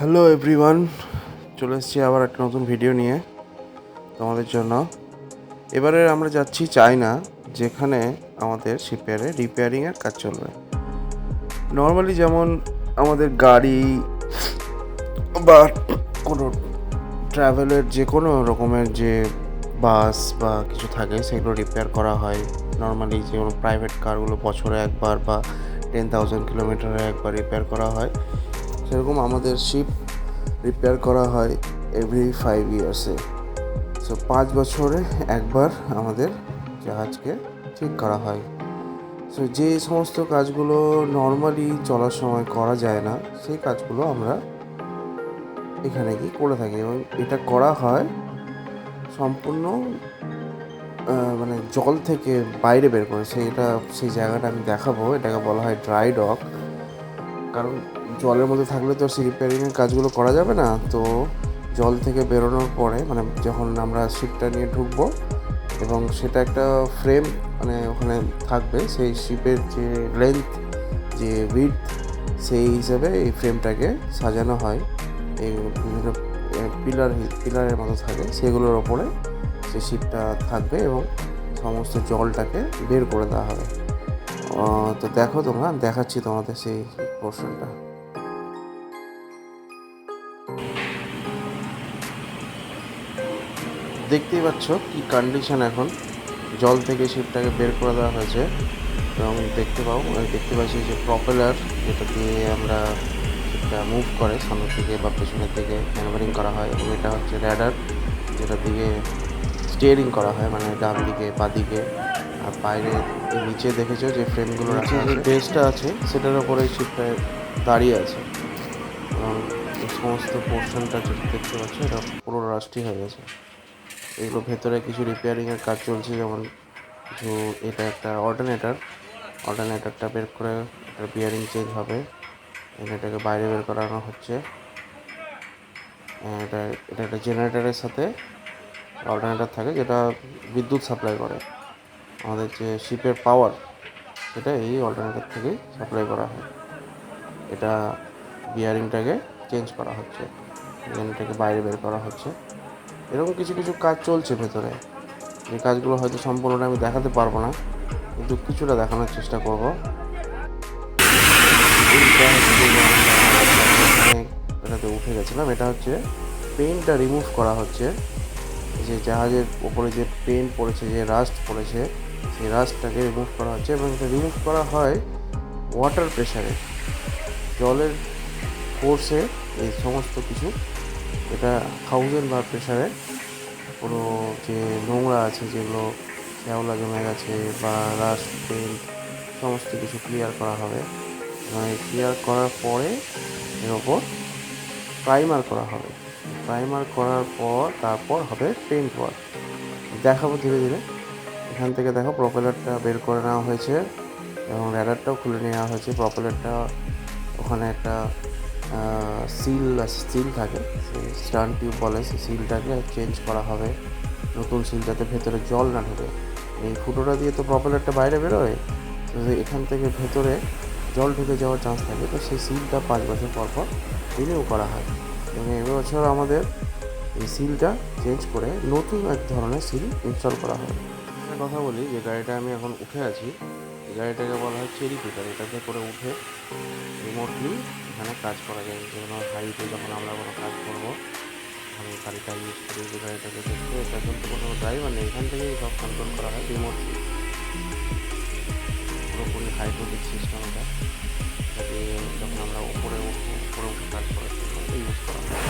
Hello everyone, চলে এসেছি আবার একটা নতুন ভিডিও নিয়ে তোমাদের জন্য। এবারে আমরা যাচ্ছি চায়না, যেখানে আমাদের শিপইয়ার্ডে রিপেয়ারিংয়ের কাজ চলবে। নর্মালি যেমন আমাদের গাড়ি বা কোনো ট্রাভেলের যে কোনো রকমের যে বাস বা কিছু থাকে সেগুলো রিপেয়ার করা হয়। নর্মালি যে কোনো প্রাইভেট কারগুলো বছরে একবার বা 10,000 কিলোমিটারে একবার রিপেয়ার করা হয়, সেরকম আমাদের শিপ রিপেয়ার করা হয় এভরি 5 ইয়ার্সে। সো 5 বছরে একবার আমাদের জাহাজকে ঠিক করা হয়। সো যে সমস্ত কাজগুলো নর্মালি চলার সময় করা যায় না, সেই কাজগুলো আমরা এখানে গিয়ে করে থাকি, এবং এটা করা হয় সম্পূর্ণ মানে জল থেকে বাইরে বের করে। সেই জায়গাটা আমি দেখাবো। এটাকে বলা হয় ড্রাই ডক। কারণ জলের মধ্যে থাকলে তো সেই রিপেয়ারিংয়ের কাজগুলো করা যাবে না। তো জল থেকে বেরোনোর পরে, মানে যখন আমরা শিপটা নিয়ে ঢুকবো এবং সেটা একটা ফ্রেম মানে ওখানে থাকবে, সেই শিপের যে লেন্থ, যে উইডথ, সেই হিসাবে এই ফ্রেমটাকে সাজানো হয়। এই বিভিন্ন পিলারের মতো থাকে, সেগুলোর ওপরে সেই শিপটা থাকবে এবং সমস্ত জলটাকে বের করে দেওয়া হবে। তো দেখো তোমরা, দেখাচ্ছি তোমাদের সেই পোর্শনটা। দেখতেই পাচ্ছ কি কন্ডিশন এখন। জল থেকে শিপটাকে বের করে দেওয়া হয়েছে এবং দেখতে পাচ্ছি যে প্রপেলার, যেটা দিয়ে আমরা শিপটা মুভ করে সামনের দিকে বা পেছনের দিকে ম্যানুভারিং করা হয়, এবং এটা হচ্ছে র্যাডার, যেটা দিকে স্টিয়ারিং করা হয়, মানে ডান দিকে বা দিকে। আর বাইরে নিচে দেখেছো যে ফ্রেমগুলো রাখা আছে, বেসটা আছে, সেটার উপরে শিপটা দাঁড়িয়ে আছে। এবং এই সমস্ত পোর্শনটা যেটা দেখতে পাচ্ছ, এটা পুরো রাস্টি হয়ে গেছে। এগুলো ভেতরে কিছু রিপেয়ারিংয়ের কাজ চলছে, যেমন কিছু, এটা একটা অল্টারনেটারটা বের করে এটার বিয়ারিং চেঞ্জ হবে, এটাকে বাইরে বের করানো হচ্ছে। এটা এটা একটা জেনারেটরের সাথে অল্টারনেটার থাকে, যেটা বিদ্যুৎ সাপ্লাই করে। আমাদের যে শিপের পাওয়ার, সেটা এই অল্টারনেটার থেকেই সাপ্লাই করা হয়। এটা বিয়ারিংটাকে চেঞ্জ করা হচ্ছে, এটাকে বাইরে বের করা হচ্ছে। এরকম কিছু কিছু কাজ চলছে ভেতরে। এই কাজগুলো হয়তো সম্পূর্ণটা আমি দেখাতে পারবো না, কিন্তু কিছুটা দেখানোর চেষ্টা করব। এটাতে উঠে গেছিলাম, এটা হচ্ছে পেইন্টটা রিমুভ করা হচ্ছে। যে জাহাজের ওপরে যে পেইন্ট পড়েছে, যে রাস্ট পড়েছে, সেই রাস্টটাকে রিমুভ করা হচ্ছে, এবং এটা রিমুভ করা হয় ওয়াটার প্রেশারে, জলের ফোর্সে। এই সমস্ত কিছু, এটা 1000 বার প্রেশারে পুরো যে নোংরা আছে, যেগুলো শ্যাওলা জমে গেছে বা রাস্ট, পেইন্ট, সমস্ত কিছু ক্লিয়ার করা হবে। এবং ক্লিয়ার করার পরে এর ওপর প্রাইমার করা হবে। প্রাইমার করার পর তারপর হবে পেইন্ট ওয়ার্ক। দেখাবো ধীরে ধীরে। এখান থেকে দেখো প্রপেলারটা বের করে নেওয়া হয়েছে এবং র্যাডারটাও খুলে নেওয়া হয়েছে। প্রপেলারটা, ওখানে একটা সিল থাকে, সেই স্টার্ন টিউব বলে, সেই সিলটাকে চেঞ্জ করা হবে। নতুন সিল, যাতে ভেতরে জল না ঢোকে। এই ফুটোটা দিয়ে তো প্রপেলারটা বাইরে বেরোয়, তো এখান থেকে ভেতরে জল ঢুকে যাওয়ার চান্স থাকে। তো সেই সিলটা 5 বছর পর পর রিনিউ করা হয়, এবং এবছর আমাদের এই সিলটা চেঞ্জ করে নতুন এক ধরনের সিল ইনস্টল করা হয়। একটা কথা বলি, যে গাড়িটা আমি এখন উঠে আছি, এই গাড়িটাকে বলা হয় চেরি পিকার। এটাতে করে উঠে রিমোটলি এখানে কাজ করা যায়। যেমন হাইটে যখন আমরা কোনো কাজ করবো, আমি গাড়িটা ইউজ করি, যে গাড়িটাকে দেখতে, এটা কিন্তু কোনো ড্রাইভার নেই, এখান থেকেই সব কন্ট্রোল করা হয় রিমোটলি। পুরোপুরি হাইড্রোলিক সিস্টেম এটা, যাতে যখন আমরা উপরে উঠে কাজ করার জন্য ইউজ করা হয়।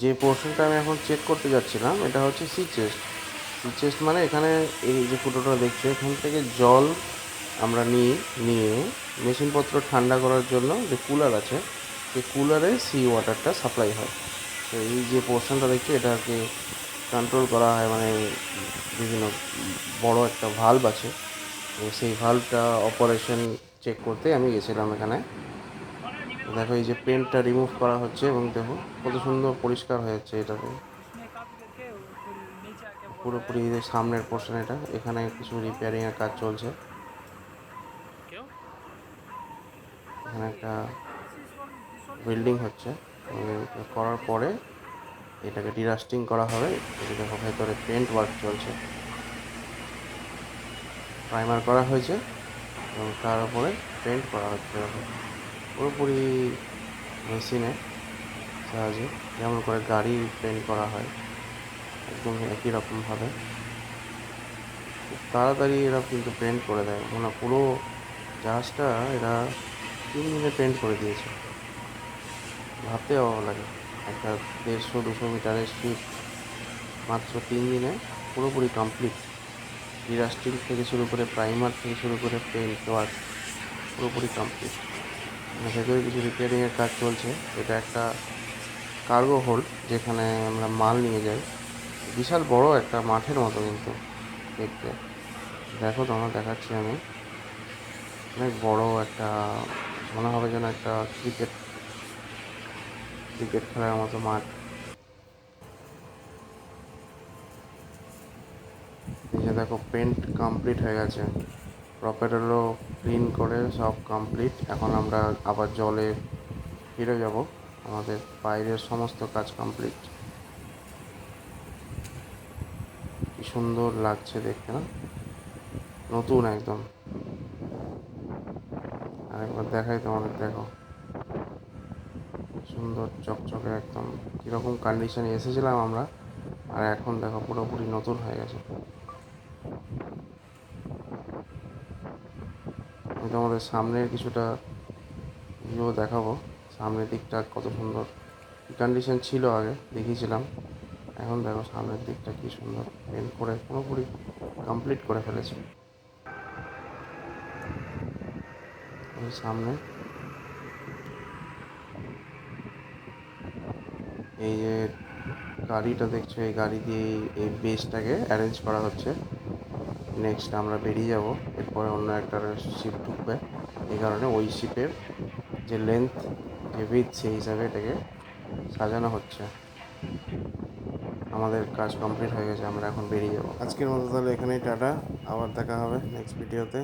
যে পোর্শনটা আমি এখন চেক করতে যাচ্ছিলাম, এটা হচ্ছে সি চেস্ট। চেস্ট মানে এখানে এই যে ফুটোটা দেখছো এখান থেকে জল আমরা নিয়ে মেশিনপত্র ঠান্ডা করার জন্য যে কুলার আছে সেই কুলারে সি ওয়াটারটা সাপ্লাই হয়। তো এই যে পোর্শনটা দেখছো এটাকে কন্ট্রোল করা হয়, মানে বিভিন্ন বড় একটা ভাল্ব আছে, তো সেই ভাল্বটা অপারেশন চেক করতে আমি গেছিলাম এখানে। দেখো এই যে পেন্টটা রিমুভ করা হচ্ছে এবং দেখো কত সুন্দর পরিষ্কার হয়ে যাচ্ছে এটাতে। পুরোপুরি যে সামনের পোর্শন এটা, এখানে কিছু রিপেয়ারিংয়ের কাজ চলছে। এখানে একটা বিল্ডিং হচ্ছে, করার পরে এটাকে ডিরাস্টিং করা হবে। এটা দেখো ভেতরে পেন্ট ওয়ার্ক চলছে, প্রাইমার করা হয়েছে এবং তার উপরে পেন্ট করা হচ্ছে। পুরোপুরি মেশিনে সাহায্যে, যেমন করে গাড়ি পেন্ট করা হয় একদম একই রকমভাবে খুব তাড়াতাড়ি এরা কিন্তু পেন্ট করে দেয়। মানে পুরো জাহাজটা এরা 3 দিনে পেন্ট করে দিয়েছে, ভাবতে অবাক লাগে। একটা 150-200 মিটারের শিপ মাত্র 3 দিনে পুরোপুরি কমপ্লিট। ডিরাস্টিং থেকে শুরু করে প্রাইমার থেকে শুরু করে পেন্ট ওয়ার্ক পুরোপুরি কমপ্লিট। ভেতরে কিছু রিপেয়ারিংয়ের কাজ চলছে। এটা একটা কার্গো হোল্ড, যেখানে আমরা মাল নিয়ে যাই। বিশাল বড় একটা মাঠের মতো কিন্তু দেখতে। দেখো তোমরা, দেখাচ্ছি আমি। অনেক বড় একটা, মনে হবে যেন একটা ক্রিকেট খেলার মতো মাঠ। এই যে দেখো পেন্ট কমপ্লিট হয়ে গেছে, প্রপেলারও ক্লিন করে সব কমপ্লিট। এখন আমরা আবার জলে ফিরে যাব, আমাদের বাইরের সমস্ত কাজ কমপ্লিট। কি সুন্দর লাগছে দেখতে না, নতুন একদম। আরেকবার দেখাই তোমাদের, দেখো সুন্দর চকচকে একদম। কীরকম কন্ডিশনে এসেছিলাম আমরা, আর এখন দেখো পুরোপুরি নতুন হয়ে গেছে। আমি তোমাদের সামনের কিছুটা ভিউ দেখাবো, সামনের দিকটা কত সুন্দর। কী কন্ডিশন ছিল আগে দেখিয়েছিলাম, এখন দেখো সামনের দিকটা কি সুন্দর পেন্ট করে পুরোপুরি কমপ্লিট করে ফেলেছে। ওই সামনে এই যে গাড়িটা দেখছো, এই গাড়ি দিয়ে এই বেসটাকে অ্যারেঞ্জ করা হচ্ছে। নেক্সট আমরা বেরিয়ে যাব, এরপরে অন্য একটা শিপ ঢুকবে। এই কারণে ওই শিপের যে লেন্থ, যে উইথ, সেই হিসাবে এটাকে সাজানো হচ্ছে। আমাদের কাজ কমপ্লিট হয়ে গেছে, আমরা এখন বেরিয়ে যাব। আজকের মতো তাহলে এখানেই টাটা, আবার দেখা হবে নেক্সট ভিডিওতে।